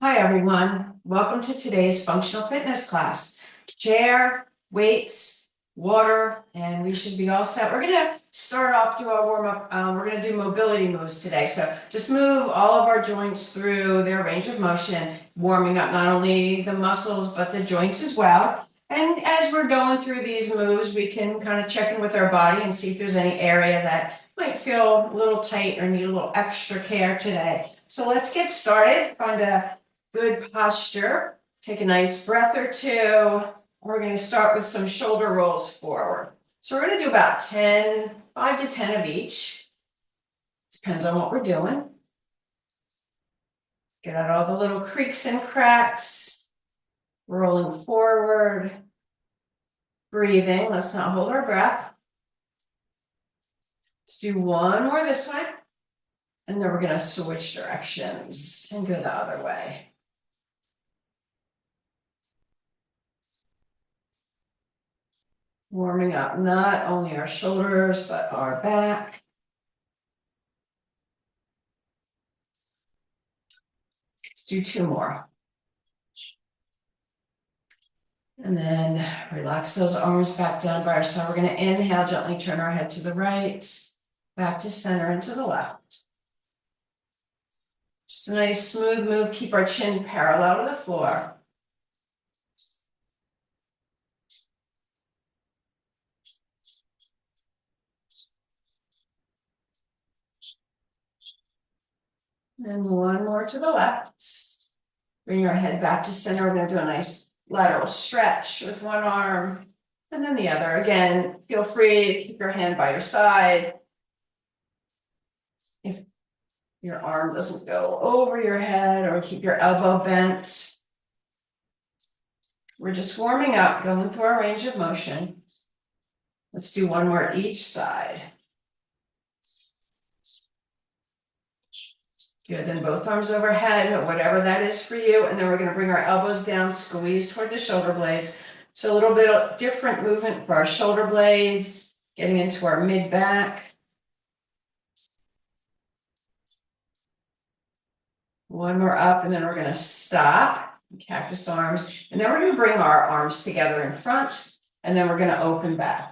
Hi, everyone. Welcome to today's functional fitness class. Chair, weights, water, and we should be all set. We're going to start off to our warm-up. We're going to do mobility moves today. So just move all of our joints through their range of motion, warming up not only the muscles, but the joints as well. And as we're going through these moves, we can kind of check in with our body and see if there's any area that might feel a little tight or need a little extra care today. So let's get started. Find a good posture. Take a nice breath or two. We're going to start with some shoulder rolls forward. So we're going to do about 5 to 10 of each. Depends on what we're doing. Get out all the little creaks and cracks. Rolling forward. Breathing. Let's not hold our breath. Let's do one more this way. And then we're going to switch directions and go the other way. Warming up not only our shoulders, but our back. Let's do 2 more. And then relax those arms back down by our side. We're going to inhale, gently turn our head to the right, back to center and to the left. Just a nice smooth move. Keep our chin parallel to the floor. And one more to the left. Bring our head back to center. We're going to do a nice lateral stretch with one arm and then the other. Again, feel free to keep your hand by your side. If your arm doesn't go over your head, or keep your elbow bent. We're just warming up, going through our range of motion. Let's do one more each side. Good, then both arms overhead, whatever that is for you. And then we're going to bring our elbows down, squeeze toward the shoulder blades. So a little bit of different movement for our shoulder blades, getting into our mid-back. One more up, and then we're going to stop, cactus arms. And then we're going to bring our arms together in front, and then we're going to open back.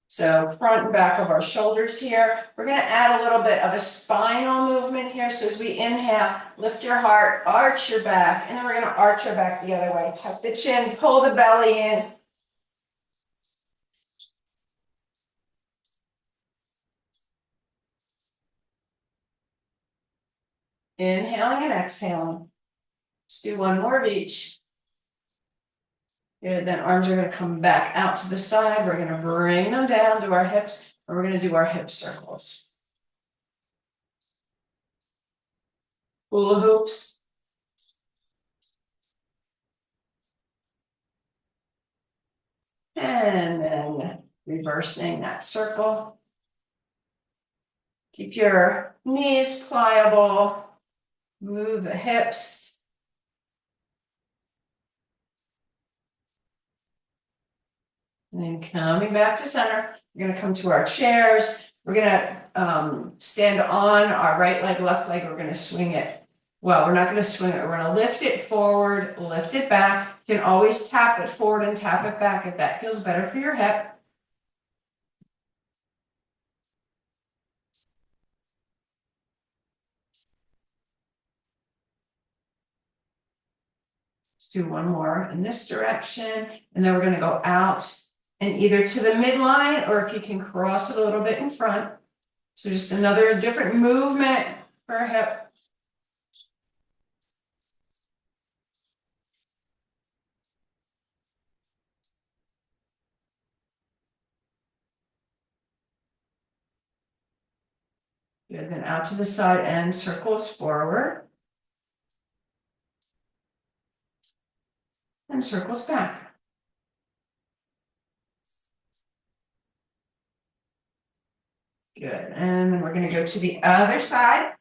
So front and back of our shoulders here. We're going to add a little bit of a spinal movement here. So as we inhale, lift your heart, arch your back, and then we're going to arch our back the other way. Tuck the chin, pull the belly in. Inhaling and exhaling. Let's do one more of each. Good, then arms are going to come back out to the side. We're going to bring them down to our hips, and we're going to do our hip circles. Hula hoops. And then reversing that circle. Keep your knees pliable. Move the hips. And then coming back to center, we're going to come to our chairs. We're going to stand on our right leg, left leg. We're going to swing it. Well, we're not going to swing it. We're going to lift it forward, lift it back. You can always tap it forward and tap it back if that feels better for your hip. Let's do one more in this direction. And then we're going to go out and either to the midline, or if you can cross it a little bit in front. So just another different movement for a hip. Good, then out to the side and circles forward. And circles back. Good, and then we're going to go to the other side.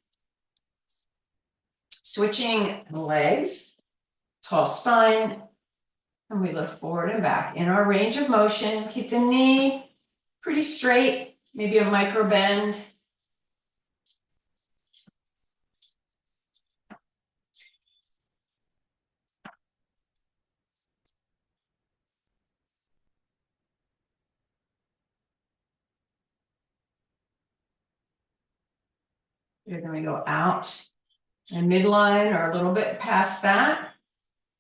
Switching legs, tall spine, and we lift forward and back in our range of motion. Keep the knee pretty straight, maybe a micro bend. You're going to go out and midline or a little bit past that,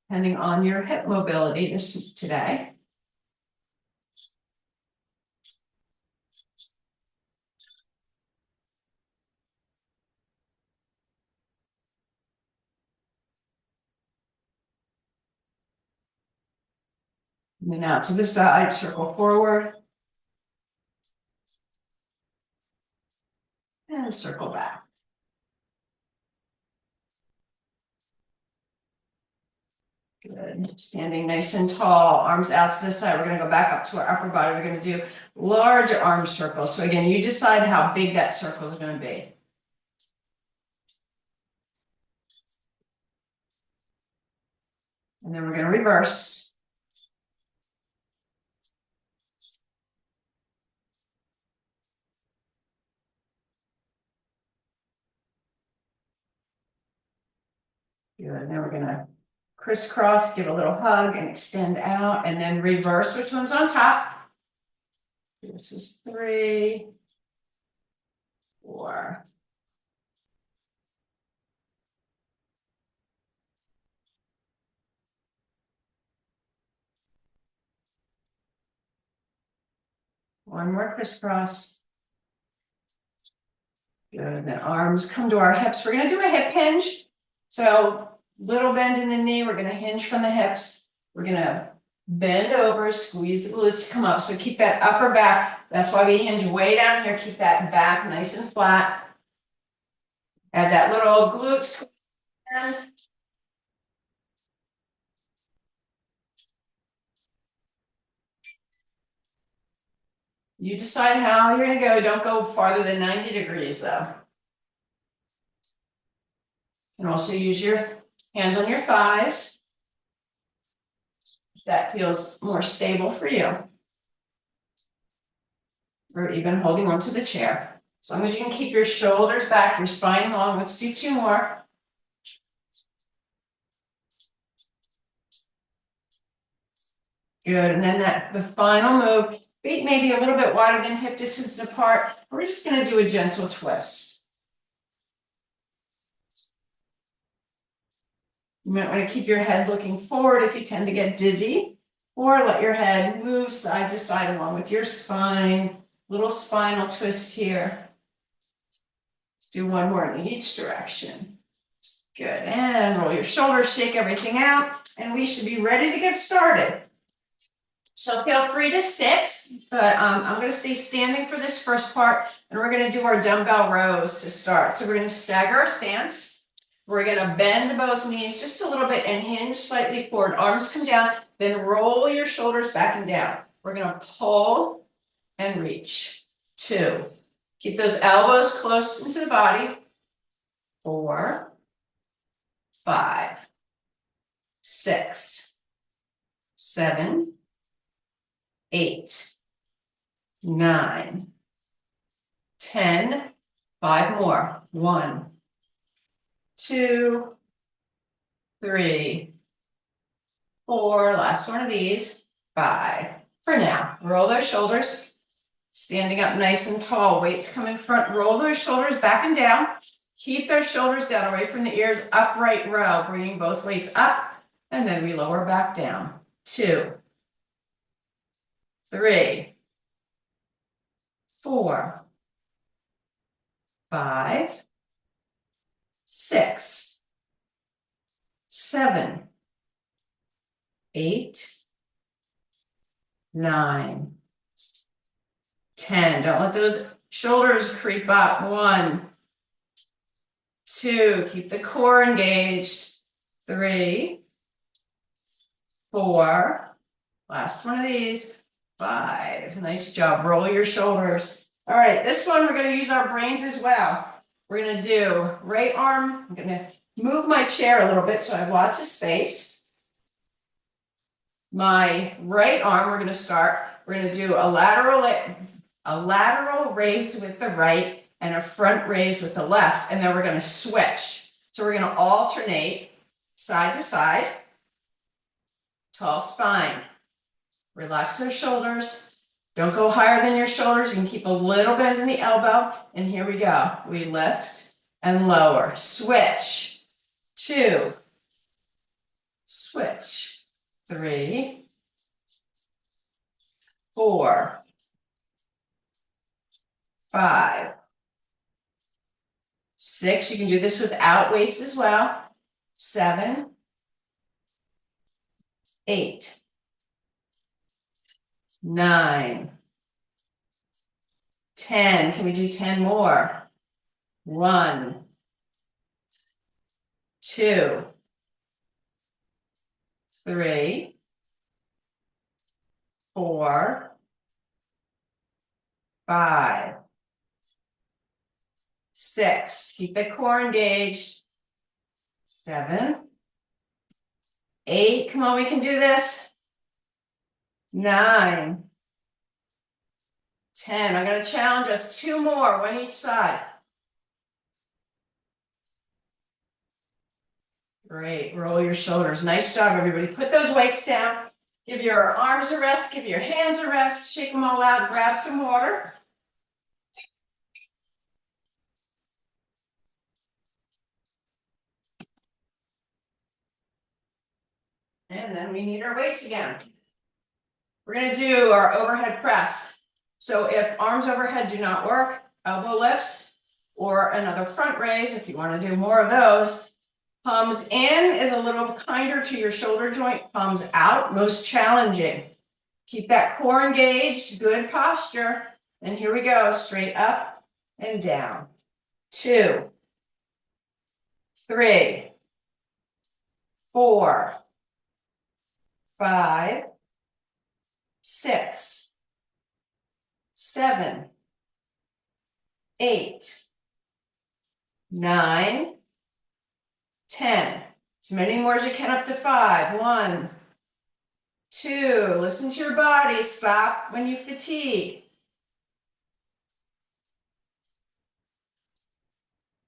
depending on your hip mobility today. And then out to the side, circle forward. And circle back. Good. Standing nice and tall, arms out to the side. We're going to go back up to our upper body. We're going to do large arm circles. So again, you decide how big that circle is going to be. And then we're going to reverse. Good. And then we're going to crisscross, give a little hug and extend out, and then reverse. Which one's on top? This is 3, 4. One more crisscross. Good. Then arms come to our hips. We're going to do a hip hinge. So little bend in the knee. We're going to hinge from the hips. We're going to bend over, squeeze the glutes, come up. So keep that upper back. That's why we hinge way down here. Keep that back nice and flat. Add that little glute squeeze. You decide how you're going to go. Don't go farther than 90 degrees though. And also use your hands on your thighs. That feels more stable for you. Or even holding onto the chair. As long as you can keep your shoulders back, your spine long. Let's do 2 more. Good. And then the final move, feet maybe a little bit wider than hip distance apart. We're just going to do a gentle twist. You might want to keep your head looking forward if you tend to get dizzy, or let your head move side to side along with your spine. Little spinal twist here. Let's do 1 more in each direction. Good. And roll your shoulders, shake everything out, and we should be ready to get started. So feel free to sit, but I'm going to stay standing for this first part, and we're going to do our dumbbell rows to start. So we're going to stagger our stance. We're going to bend both knees just a little bit and hinge slightly forward. Arms come down, then roll your shoulders back and down. We're going to pull and reach. 2. Keep those elbows close into the body. 4, 5, 6, 7, 8, 9, 10. 5 more. 1, 2, 3, 4. Last one of these. 5. For now, roll those shoulders. Standing up nice and tall, weights coming front, roll those shoulders back and down. Keep those shoulders down away from the ears, upright row, bringing both weights up, and then we lower back down. 2, 3, 4, 5, 6, 7, 8, 9, 10. Don't let those shoulders creep up. 1, 2. Keep the core engaged. 3, 4. Last one of these. 5. Nice job. Roll your shoulders. All right, this one we're going to use our brains as well. We're going to do right arm. I'm going to move my chair a little bit so I have lots of space. My right arm, we're going to start. We're going to do a lateral raise with the right and a front raise with the left, and then we're going to switch. So we're going to alternate side to side. Tall spine. Relax those shoulders. Don't go higher than your shoulders. You can keep a little bend in the elbow. And here we go. We lift and lower. Switch. 2. Switch. 3. 4. 5. 6. You can do this without weights as well. 7. 8. 9. 10. Can we do 10 more? 1. 2. 3. 4. 5. 6. Keep the core engaged. 7. 8. Come on, we can do this. 9. 10. I'm going to challenge us. 2 more, one each side. Great. Roll your shoulders. Nice job, everybody. Put those weights down. Give your arms a rest. Give your hands a rest. Shake them all out. Grab some water. And then we need our weights again. We're going to do our overhead press. So if arms overhead do not work, elbow lifts or another front raise, if you want to do more of those. Palms in is a little kinder to your shoulder joint. Palms out, most challenging. Keep that core engaged, good posture. And here we go, straight up and down. 2, 3, 4, 5, 6, 7, 8, 9, 10. As many more as you can, up to 5. 1, 2. Listen to your body. Stop when you fatigue.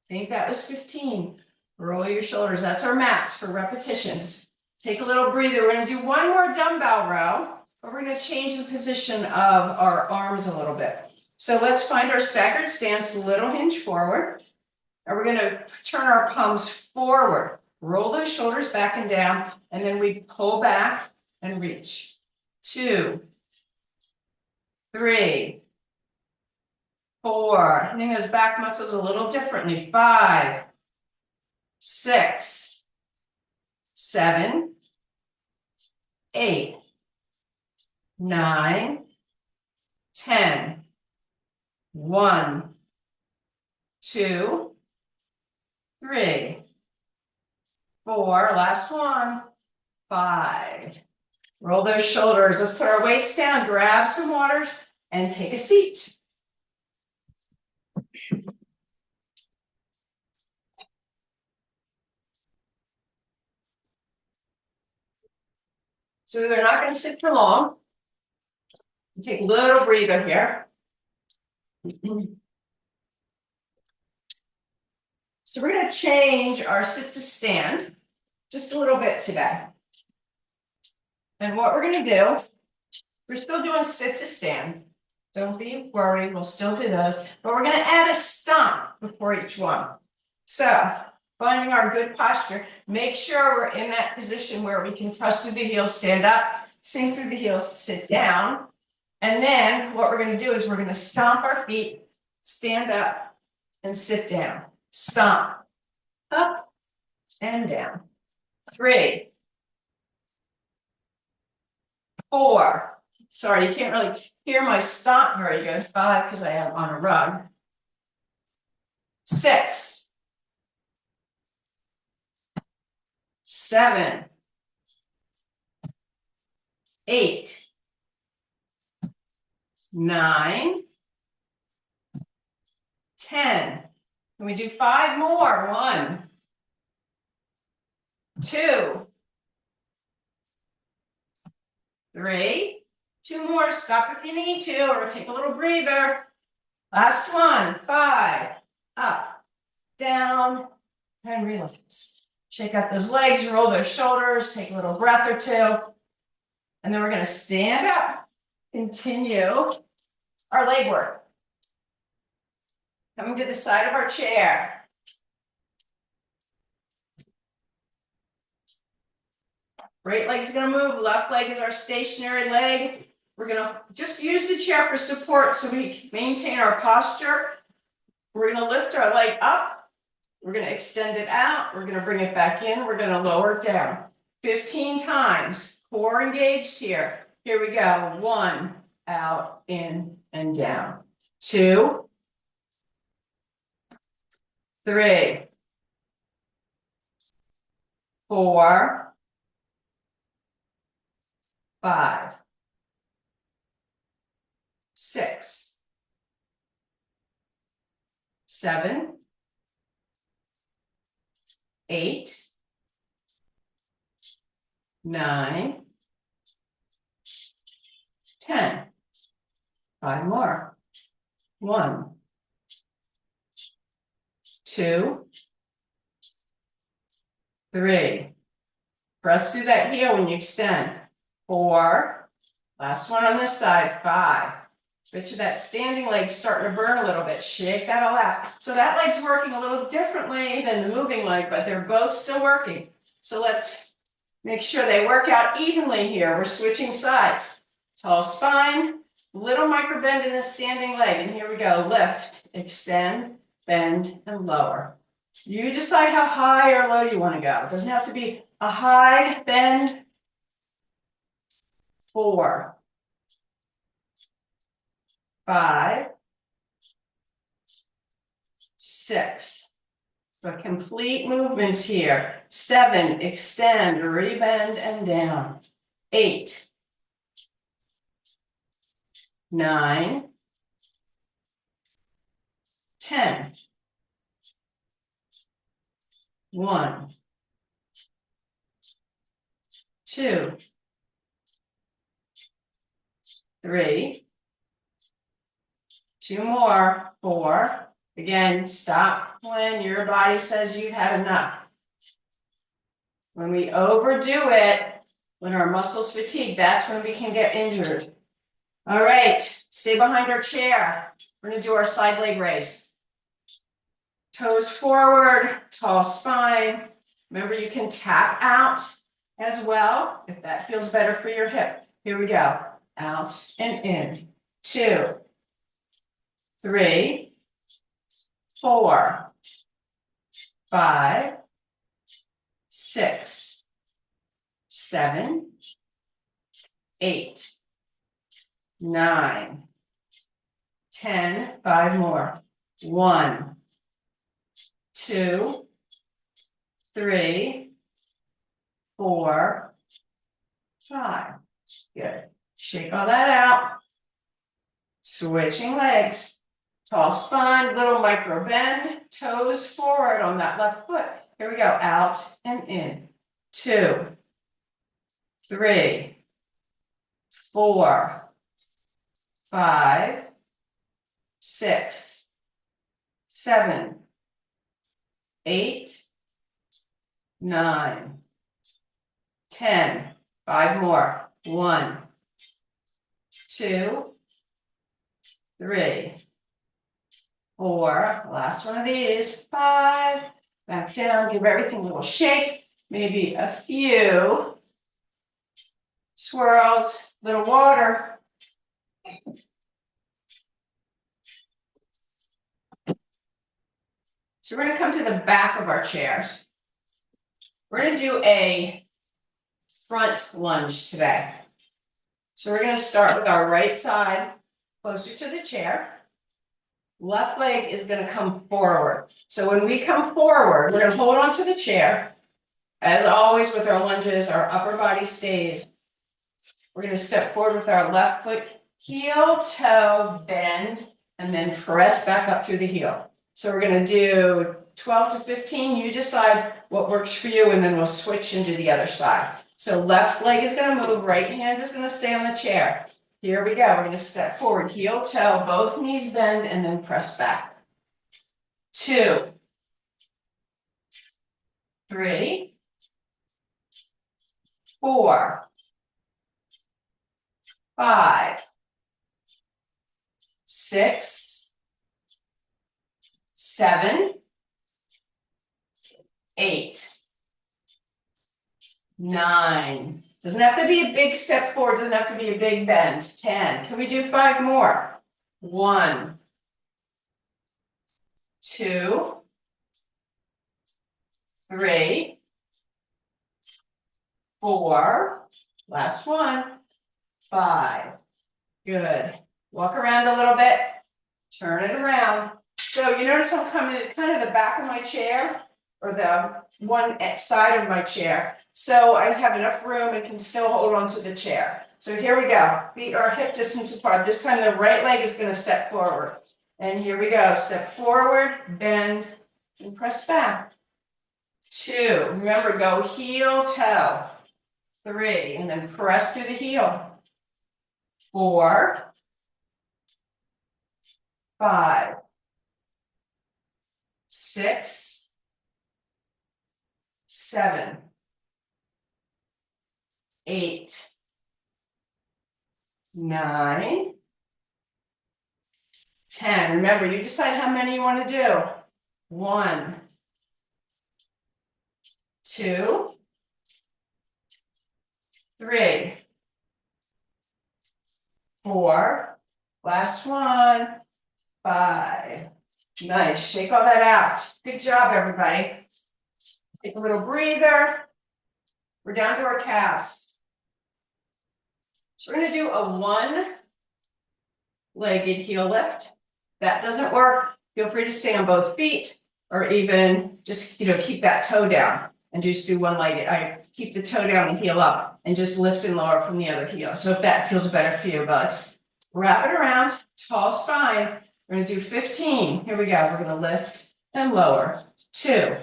I think that was 15. Roll your shoulders. That's our max for repetitions. Take a little breather. We're going to do one more dumbbell row, but we're going to change the position of our arms a little bit. So let's find our staggered stance, little hinge forward. And we're going to turn our palms forward. Roll those shoulders back and down, and then we pull back and reach. 2, 3, 4. Hitting those back muscles a little differently. 5, 6, 7, 8, 9, 10. 1, 2, 3, 4. Last one. 5. Roll those shoulders. Let's put our weights down, grab some waters, and take a seat. So we're not going to sit for long. Take a little breather here. So we're going to change our sit to stand just a little bit today. And what we're going to do, we're still doing sit to stand. Don't be worried, we'll still do those, but we're going to add a stomp before each one. So finding our good posture, make sure we're in that position where we can press through the heels, stand up, sink through the heels, sit down. And then what we're going to do is we're going to stomp our feet, stand up, and sit down. Stomp, up and down. 3, 4. Sorry, you can't really hear my stomp very good. 5, because I am on a rug. 6, 7, 8, 9, 10. Can we do 5 more? 1, 2, 3, 2 more. Stop if you need to, or take a little breather. Last one. 5. Up, down, and relax. Shake out those legs, roll those shoulders, take a little breath or 2. And then we're going to stand up, continue our leg work. Coming to the side of our chair. Right leg's gonna move, left leg is our stationary leg. We're gonna just use the chair for support so we maintain our posture. We're gonna lift our leg up. We're gonna extend it out. We're gonna bring it back in. We're gonna lower it down. 15 times. Core engaged here. Here we go. 1, out, in, and down. 2, 3, 4, 5, 6, 7, 8, 9, 10. 5 more. 1, 2, 3. Press through that heel when you extend. 4. Last one on this side. 5. Bet you that standing leg's starting to burn a little bit. Shake that all out. So that leg's working a little differently than the moving leg, but they're both still working. So let's make sure they work out evenly here. We're switching sides. Tall spine, little micro bend in the standing leg. And here we go. Lift, extend, bend, and lower. You decide how high or low you want to go. It doesn't have to be a high bend. 4, 5, 6. But complete movements here. 7, extend, rebend, and down. 8, 9, 10. 1, 2, 3, 2 more, 4. Again, stop when your body says you've had enough. When we overdo it, when our muscles fatigue, that's when we can get injured. All right, stay behind our chair. We're gonna do our side leg raise. Toes forward, tall spine. Remember, you can tap out as well if that feels better for your hip. Here we go. Out and in. 2, 3, 4, 5, 6, 7, 8, 9, 10. 5 more. 1, 2, 3, 4, 5. Good. Shake all that out. Switching legs. Tall spine, little micro bend, toes forward on that left foot. Here we go. Out and in. 2, 3, 4, 5, 6, 7, 8, 9, 10. 5 more. 1, 2, 3, 4. Last one of these. 5. Back down. Give everything a little shake. Maybe a few swirls. Little water. So we're going to come to the back of our chairs. We're going to do a front lunge today. So we're going to start with our right side closer to the chair. Left leg is going to come forward. So when we come forward, we're going to hold on to the chair. As always with our lunges, our upper body stays. We're going to step forward with our left foot, heel, toe, bend, and then press back up through the heel. So we're going to do 12 to 15. You decide what works for you, and then we'll switch and do the other side. So left leg is going to move, right hand is going to stay on the chair. Here we go. We're going to step forward, heel, toe, both knees bend, and then press back. 2, 3, 4, 5, 6, 7, 8, 9. Doesn't have to be a big step forward, doesn't have to be a big bend. 10. Can we do 5 more? 1, 2, 3, 4. Last one. 5. Good. Walk around a little bit. Turn it around. So you notice I'm coming to kind of the back of my chair, or the one side of my chair. So I have enough room and can still hold on to the chair. So here we go. Feet are hip distance apart. This time the right leg is going to step forward. And here we go. Step forward, bend, and press back. 2. Remember, go heel, toe. 3. And then press through the heel. 4. 5. 6. 7. 8. 9. 10. Remember, you decide how many you want to do. 1, 2, 3, 4. Last one. 5. Nice. Shake all that out. Good job, everybody. Take a little breather. We're down to our calves. So we're going to do a one-legged heel lift. That doesn't work. Feel free to stay on both feet, or even just, keep that toe down and just do one-legged. I keep the toe down and heel up and just lift and lower from the other heel. So if that feels better for you, but let's wrap it around, tall spine. We're going to do 15. Here we go. We're going to lift and lower. 2,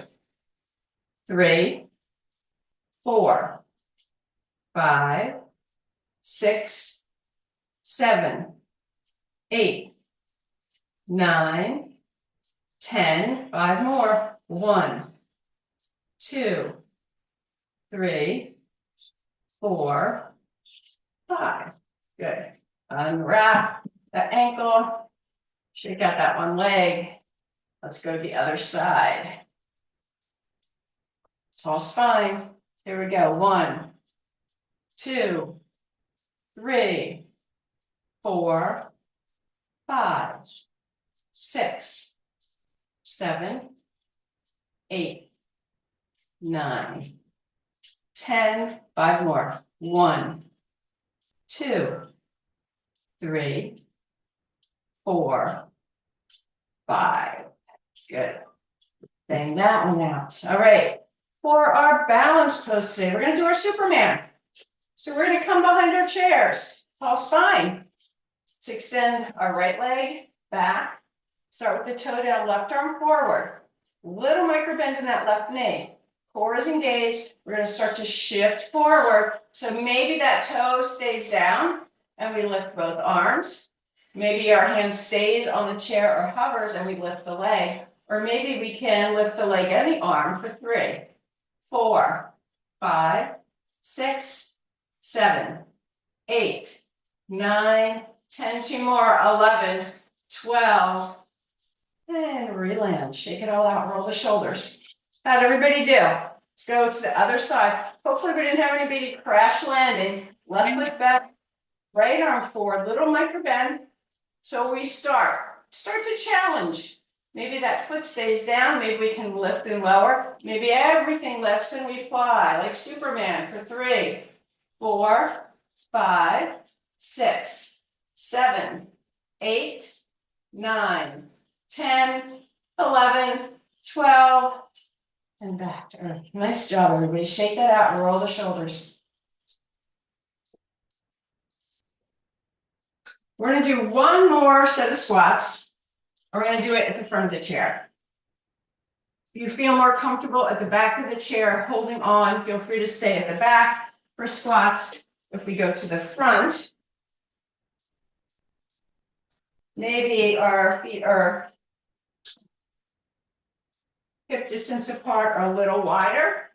3, 4, 5, 6, 7, 8, 9, 10. 5 more. 1, 2, 3, 4, 5. Good. Unwrap the ankle. Shake out that one leg. Let's go to the other side. Tall spine. Here we go. 1, 2, 3, 4, 5, 6, 7, 8, 9, 10. 5 more. 1, 2, 3, 4, 5. Good. Bang that one out. All right. For our balance pose today, we're going to do our Superman. So we're going to come behind our chairs. Tall spine. Let's extend our right leg back. Start with the toe down, left arm forward. Little micro bend in that left knee. Core is engaged. We're going to start to shift forward. So maybe that toe stays down and we lift both arms. Maybe our hand stays on the chair or hovers and we lift the leg. Or maybe we can lift the leg and the arm for 3, 4, 5, 6, 7, 8, 9, 10. 2 more. 11, 12. And reland. Shake it all out. Roll the shoulders. How'd everybody do? Let's go to the other side. Hopefully we didn't have anybody crash landing. Left foot back, right arm forward, little micro bend. So we start to challenge. Maybe that foot stays down. Maybe we can lift and lower. Maybe everything lifts and we fly like Superman for 3, 4, 5, 6, 7, 8, 9, 10, 11, 12, and back to earth. Nice job, everybody. Shake that out and roll the shoulders. We're going to do one more set of squats. We're going to do it at the front of the chair. If you feel more comfortable at the back of the chair, holding on, feel free to stay at the back for squats. If we go to the front, maybe our feet are hip distance apart or a little wider.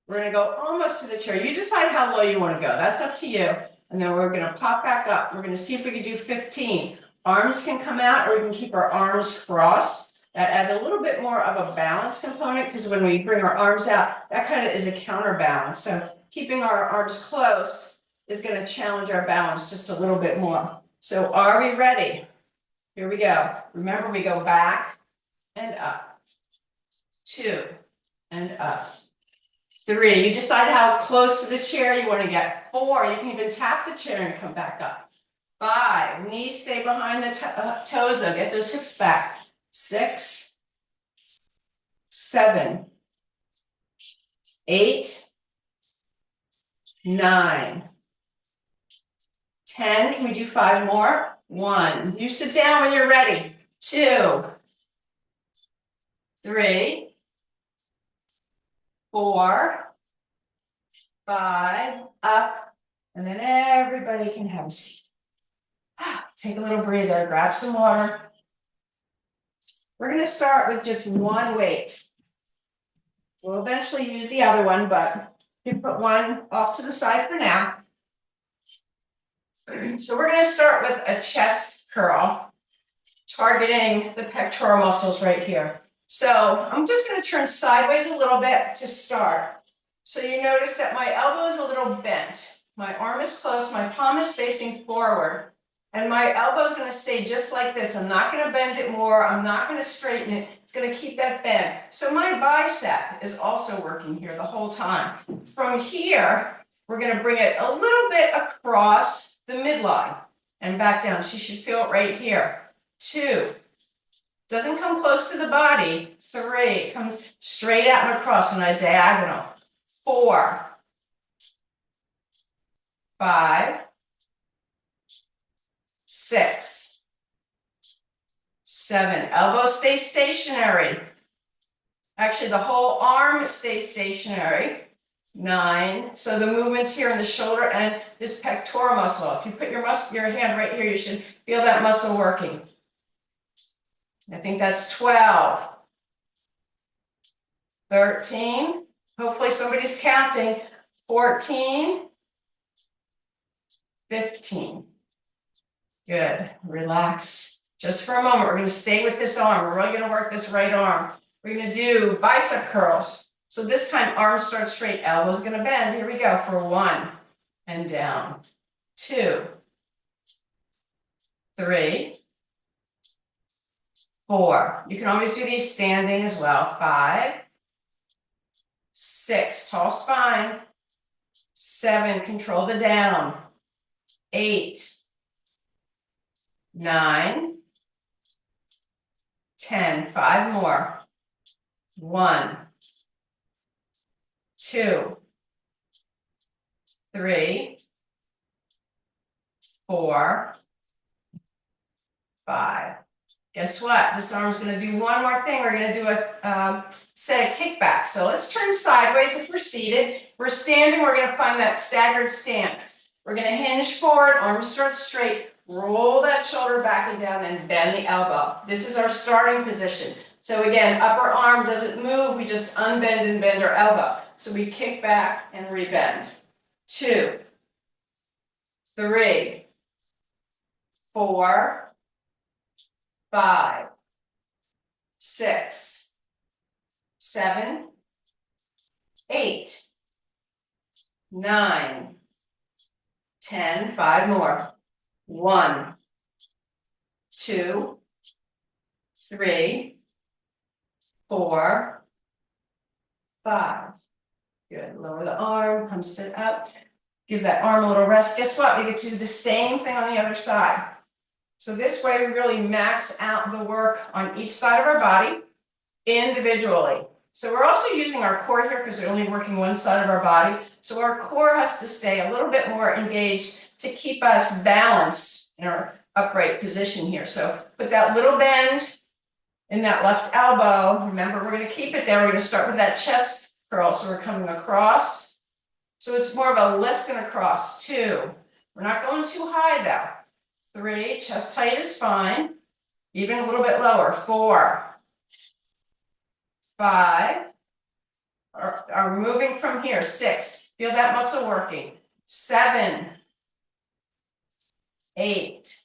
We're going to go almost to the chair. You decide how low you want to go. That's up to you. And then we're going to pop back up. We're going to see if we can do 15. Arms can come out, or we can keep our arms crossed. That adds a little bit more of a balance component because when we bring our arms out, that kind of is a counterbalance. So keeping our arms close is going to challenge our balance just a little bit more. So are we ready? Here we go. Remember, we go back and up. 2 and up. 3. You decide how close to the chair you want to get. 4. You can even tap the chair and come back up. 5. Knees stay behind the toes. Get those hips back. 6, 7, 8, 9, 10. Can we do 5 more? 1. You sit down when you're ready. 2, 3, 4, 5, up, and then everybody can have a seat. Take a little breather, grab some water. We're going to start with just one weight. We'll eventually use the other one, but you put one off to the side for now. So we're going to start with a chest curl, targeting the pectoral muscles right here. So I'm just going to turn sideways a little bit to start. So you notice that my elbow is a little bent. My arm is close, my palm is facing forward, and my elbow is going to stay just like this. I'm not going to bend it more. I'm not going to straighten it. It's going to keep that bend. So my bicep is also working here the whole time. From here, we're going to bring it a little bit across the midline and back down. So you should feel it right here. 2. Doesn't come close to the body. 3. It comes straight out and across on a diagonal. 4, 5, 6, 7. Elbow stays stationary. Actually, the whole arm stays stationary. 9. So the movements here in the shoulder and this pectoral muscle. If you put your hand right here, you should feel that muscle working. I think that's 12. 13. Hopefully somebody's counting. 14. 15. Good. Relax. Just for a moment, we're going to stay with this arm. We're really going to work this right arm. We're going to do bicep curls. So this time, arms start straight, elbows going to bend. Here we go for 1 and down. 2, 3, 4. You can always do these standing as well. 5, 6, tall spine. 7, control the down. 8, 9, 10, 5 more. 1, 2, 3, 4, 5. Guess what? This arm's going to do one more thing. We're going to do a set of kickbacks. So let's turn sideways if we're seated. If we're standing, we're going to find that staggered stance. We're going to hinge forward, arms start straight, roll that shoulder back and down, and bend the elbow. This is our starting position. So again, upper arm doesn't move. We just unbend and bend our elbow. So we kick back and rebend. 2, 3, 4, 5, 6, 7, 8, 9, 10, 5 more. 1, 2, 3, 4, 5. Good. Lower the arm, come sit up. Give that arm a little rest. Guess what? We get to do the same thing on the other side. So this way we really max out the work on each side of our body individually. So we're also using our core here because we're only working one side of our body. So our core has to stay a little bit more engaged to keep us balanced in our upright position here. So put that little bend in that left elbow. Remember, we're going to keep it there. We're going to start with that chest curl. So we're coming across. So it's more of a lift and across. 2. We're not going too high though. 3, chest height is fine. Even a little bit lower. 4, 5, are moving from here. 6, feel that muscle working. 7, 8,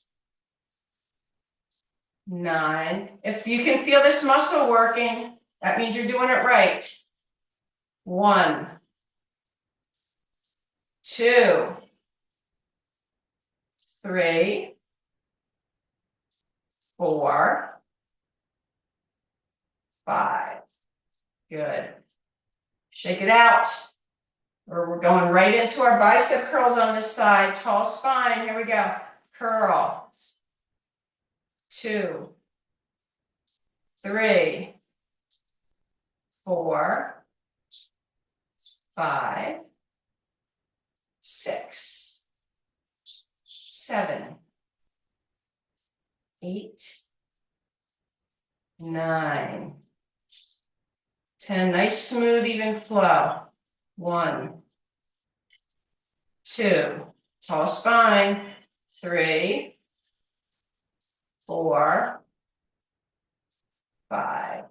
9. If you can feel this muscle working, that means you're doing it right. 1, 2, 3, 4, 5. Good. Shake it out. We're going right into our bicep curls on this side. Tall spine. Here we go. Curl. 2, 3, 4, 5, 6, 7, 8, 9, 10. Nice, smooth, even flow. 1, 2, tall spine. 3, 4, 5.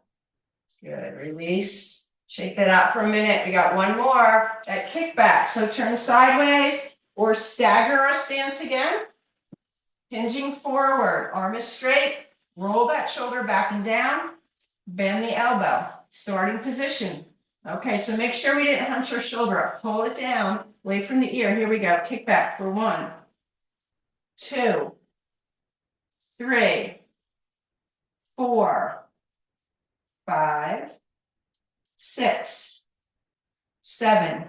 Good. Release. Shake that out for a minute. We got one more. That kickback. So turn sideways or stagger our stance again. Hinging forward. Arm is straight. Roll that shoulder back and down. Bend the elbow. Starting position. Okay, so make sure we didn't hunch our shoulder up. Pull it down. Away from the ear. Here we go. Kick back for 1, 2, 3, 4, 5, 6, 7,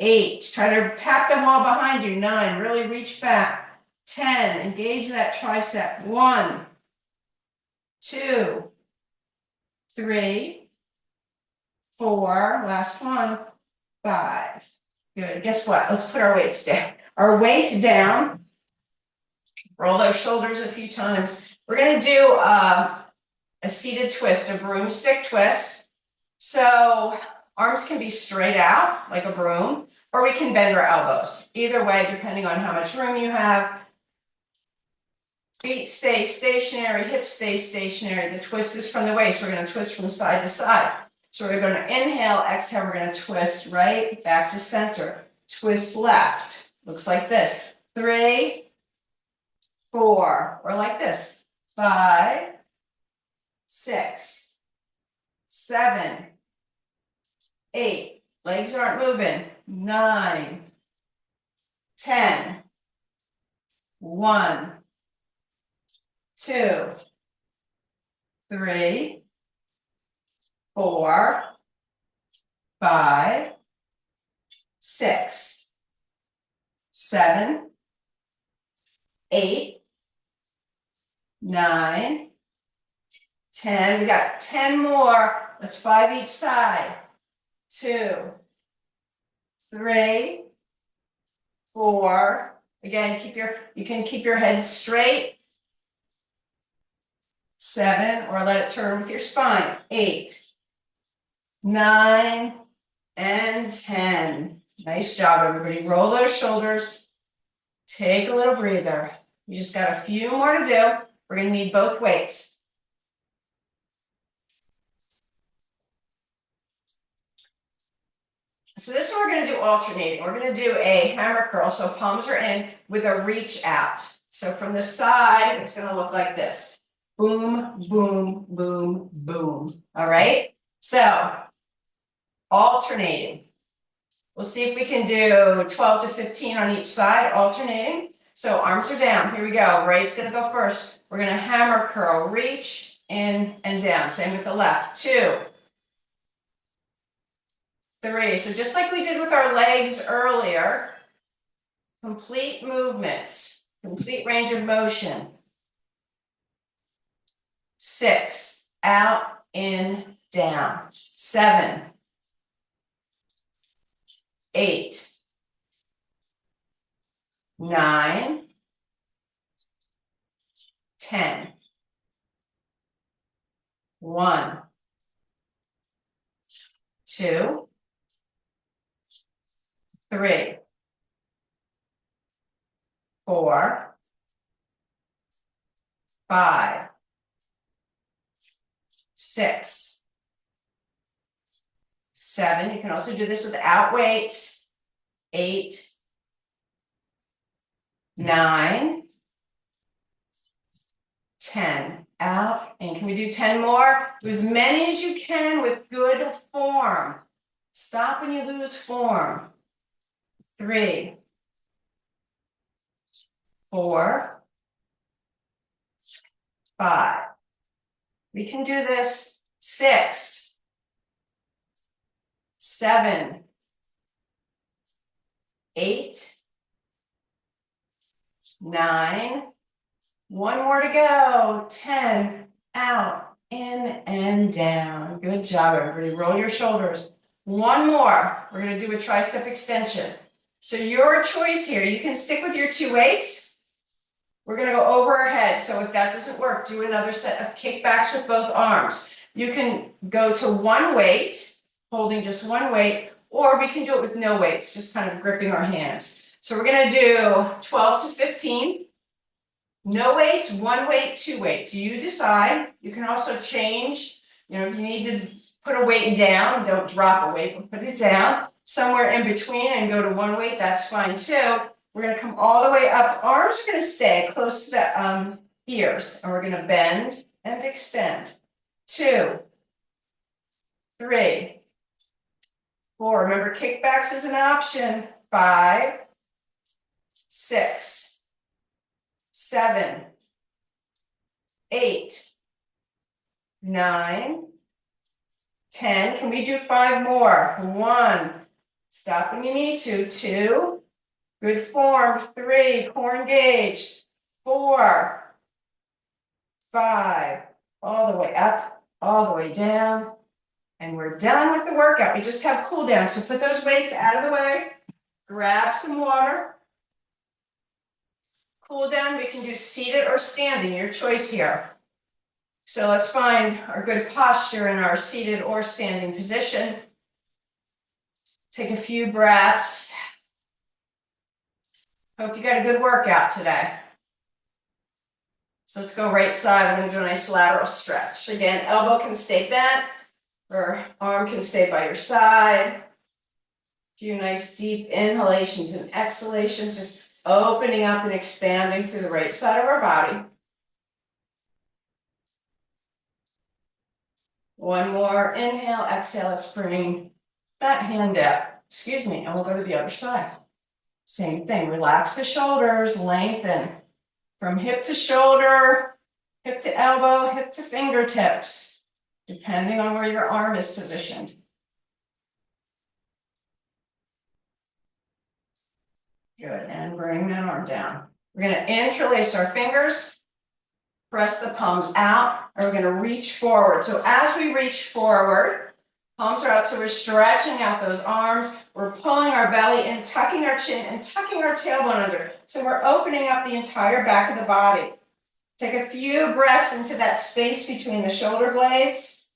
8. Try to tap the wall behind you. 9. Really reach back. 10. Engage that tricep. 1, 2, 3, 4. Last one. 5. Good. Guess what? Let's put our weights down. Our weight down. Roll those shoulders a few times. We're going to do a seated twist, a broomstick twist. So arms can be straight out like a broom, or we can bend our elbows. Either way, depending on how much room you have. Feet stay stationary, hips stay stationary. The twist is from the waist. We're going to twist from side to side. So we're going to inhale, exhale. We're going to twist right back to center. Twist left. Looks like this. 3, 4, or like this. 5, 6, 7, 8. Legs aren't moving. 9, 10. 1, 2, 3, 4, 5, 6, 7, 8, 9, 10. We got 10 more. Let's 5 each side. 2, 3, 4. Again, you can keep your head straight. 7, or let it turn with your spine. 8, 9, and 10. Nice job, everybody. Roll those shoulders. Take a little breather. You just got a few more to do. We're going to need both weights. So this one we're going to do alternating. We're going to do a hammer curl. So palms are in with a reach out. So from the side, it's going to look like this. Boom, boom, boom, boom. All right. So alternating. We'll see if we can do 12 to 15 on each side, alternating. So arms are down. Here we go. Right's going to go first. We're going to hammer curl, reach in and down. Same with the left. 2, 3. So just like we did with our legs earlier, complete movements, complete range of motion. 6, out, in, down. 7, 8, 9, 10. 1, 2, 3, 4, 5, 6, 7. You can also do this without weights. 8, 9, 10. Out. And can we do 10 more? Do as many as you can with good form. Stop when you lose form. 3, 4, 5. We can do this. 6, 7, 8, 9. One more to go. 10. Out, in, and down. Good job, everybody. Roll your shoulders. One more. We're going to do a tricep extension. So your choice here. You can stick with your 2 weights. We're going to go over our head. So if that doesn't work, do another set of kickbacks with both arms. You can go to 1 weight, holding just 1 weight, or we can do it with no weights, just kind of gripping our hands. So we're going to do 12 to 15. No weights, 1 weight, 2 weights. You decide. You can also change. You know, if you need to put a weight down, don't drop a weight, but put it down somewhere in between and go to 1 weight. That's fine too. We're going to come all the way up. Arms are going to stay close to the ears, and we're going to bend and extend. 2, 3, 4. Remember, kickbacks is an option. 5, 6, 7, 8, 9, 10. Can we do 5 more? 1. Stop when you need to. 2. Good form. 3. Core engaged. 4, 5. All the way up, all the way down. And we're done with the workout. We just have cool down. So put those weights out of the way. Grab some water. Cool down. We can do seated or standing. Your choice here. So let's find our good posture in our seated or standing position. Take a few breaths. Hope you got a good workout today. So let's go right side. We're going to do a nice lateral stretch. Again, elbow can stay bent or arm can stay by your side. A few nice deep inhalations and exhalations, just opening up and expanding through the right side of our body. One more inhale, exhale. Let's bring that hand up. Excuse me, and we'll go to the other side. Same thing. Relax the shoulders, lengthen from hip to shoulder, hip to elbow, hip to fingertips, depending on where your arm is positioned. Good, and bring that arm down. We're going to interlace our fingers, press the palms out, and we're going to reach forward. So as we reach forward, palms are out, so we're stretching out those arms. We're pulling our belly in, tucking our chin, and tucking our tailbone under. So we're opening up the entire back of the body. Take a few breaths into that space between the shoulder blades.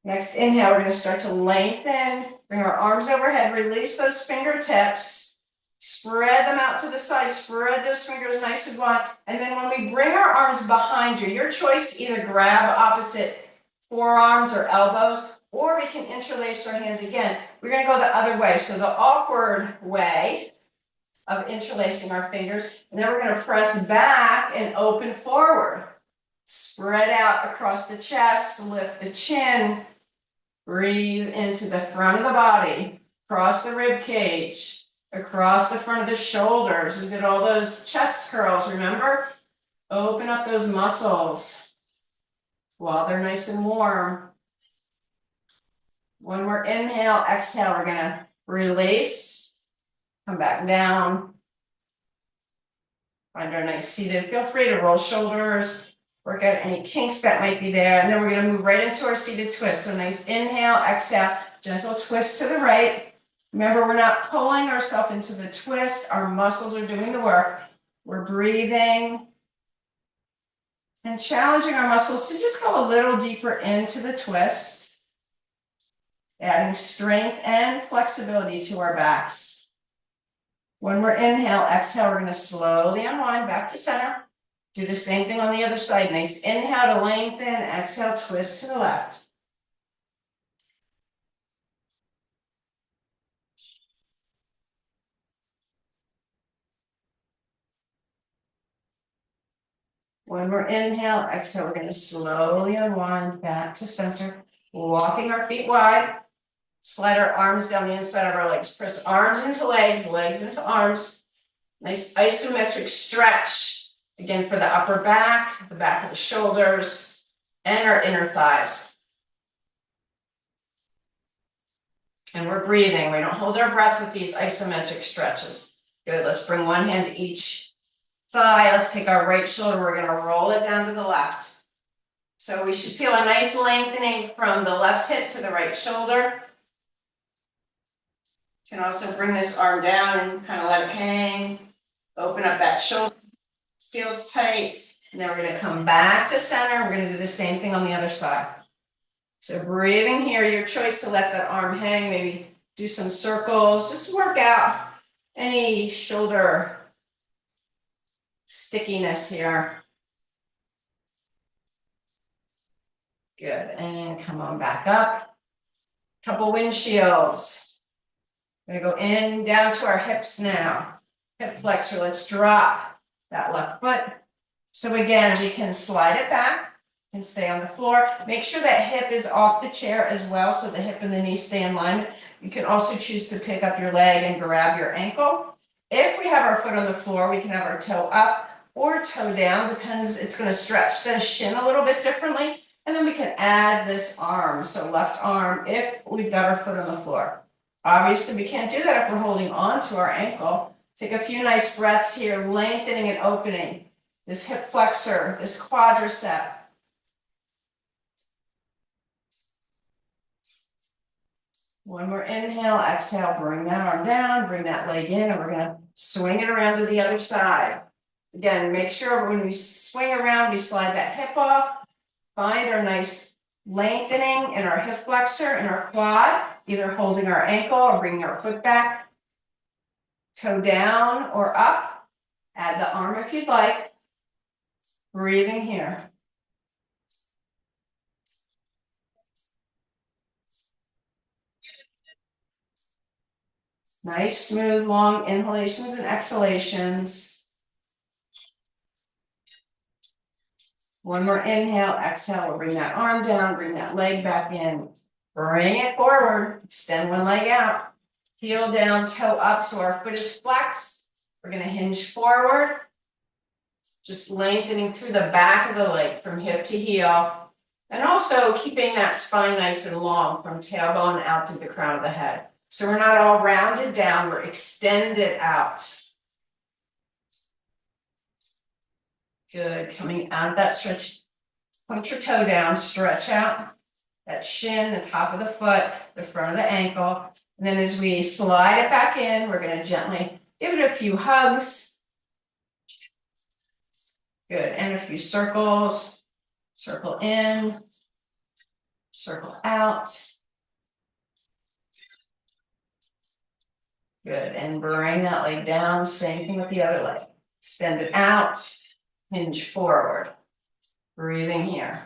Next inhale, we're going to start to lengthen, bring our arms overhead, release those fingertips, spread them out to the side, spread those fingers nice and wide. And then when we bring our arms behind you, your choice to either grab opposite forearms or elbows, or we can interlace our hands again. We're going to go the other way. So the awkward way of interlacing our fingers, and then we're going to press back and open forward. Spread out across the chest, lift the chin, breathe into the front of the body, across the rib cage, across the front of the shoulders. We did all those chest curls, remember? Open up those muscles while they're nice and warm. One more inhale, exhale, we're gonna release, come back down. Find our nice seated. Feel free to roll shoulders. Work out any kinks that might be there. And then we're going to move right into our seated twist. So nice inhale, exhale, gentle twist to the right. Remember, we're not pulling ourselves into the twist. Our muscles are doing the work. We're breathing and challenging our muscles to just go a little deeper into the twist, adding strength and flexibility to our backs. When we're inhale, exhale, we're going to slowly unwind back to center. Do the same thing on the other side. Nice inhale to lengthen, exhale, twist to the left. One more inhale, exhale. We're going to slowly unwind back to center, walking our feet wide. Slide our arms down the inside of our legs. Press arms into legs, legs into arms. Nice isometric stretch. Again, for the upper back, the back of the shoulders, and our inner thighs. And we're breathing. We don't hold our breath with these isometric stretches. Good. Let's bring one hand to each thigh. Let's take our right shoulder. We're going to roll it down to the left. So we should feel a nice lengthening from the left hip to the right shoulder. You can also bring this arm down and kind of let it hang. Open up that shoulder. Feels tight. And then we're going to come back to center. We're going to do the same thing on the other side. So breathing here, your choice to let that arm hang, maybe do some circles, just work out any shoulder stickiness here. Good, and come on back up. Couple windshields. We're gonna go in, down to our hips now. Hip flexor, let's drop that left foot. So again, we can slide it back and stay on the floor. Make sure that hip is off the chair as well, so the hip and the knee stay in line. You can also choose to pick up your leg and grab your ankle. If we have our foot on the floor, we can have our toe up or toe down, depends, it's gonna stretch the shin a little bit differently. And then we can add this arm, so left arm, if we've got our foot on the floor. Obviously, we can't do that if we're holding on to our ankle. Take a few nice breaths here, lengthening and opening this hip flexor, this quadricep. One more inhale, exhale, bring that arm down, bring that leg in, and we're gonna swing it around to the other side. Again, make sure when we swing around, we slide that hip off, find our nice lengthening in our hip flexor and our quad, either holding our ankle or bringing our foot back, toe down or up, add the arm if you'd like, breathing here. Nice, smooth, long inhalations and exhalations. One more inhale, exhale, we'll bring that arm down, bring that leg back in, bring it forward, extend one leg out, heel down, toe up, so our foot is flexed. We're gonna hinge forward, just lengthening through the back of the leg from hip to heel, and also keeping that spine nice and long from tailbone out through the crown of the head. So we're not all rounded down, we're extended out. Good, coming out of that stretch, point your toe down, stretch out that shin, the top of the foot, the front of the ankle. And then as we slide it back in, we're gonna gently give it a few hugs. Good, and a few circles. Circle in, circle out. Good, and bring that leg down, same thing with the other leg. Extend it out, hinge forward. Breathing here.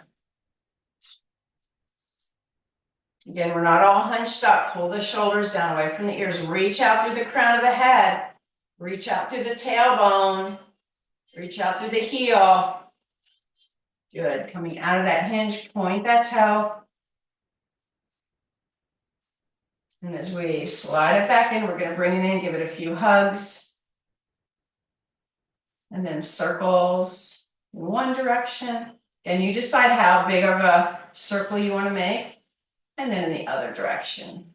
Again, we're not all hunched up. Pull the shoulders down away from the ears. Reach out through the crown of the head. Reach out through the tailbone. Reach out through the heel. Good, coming out of that hinge, point that toe. And as we slide it back in, we're going to bring it in, give it a few hugs. And then circles in one direction. And you decide how big of a circle you want to make. And then in the other direction.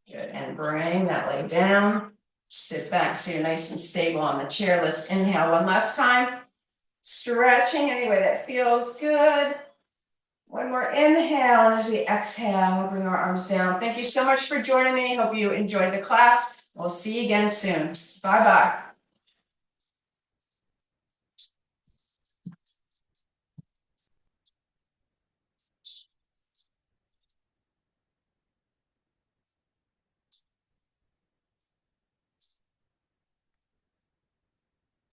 Good, and bring that leg down. Sit back so you're nice and stable on the chair. Let's inhale one last time. Stretching any way that feels good. One more inhale, and as we exhale, we'll bring our arms down. Thank you so much for joining me. Hope you enjoyed the class. We'll see you again soon. Bye-bye.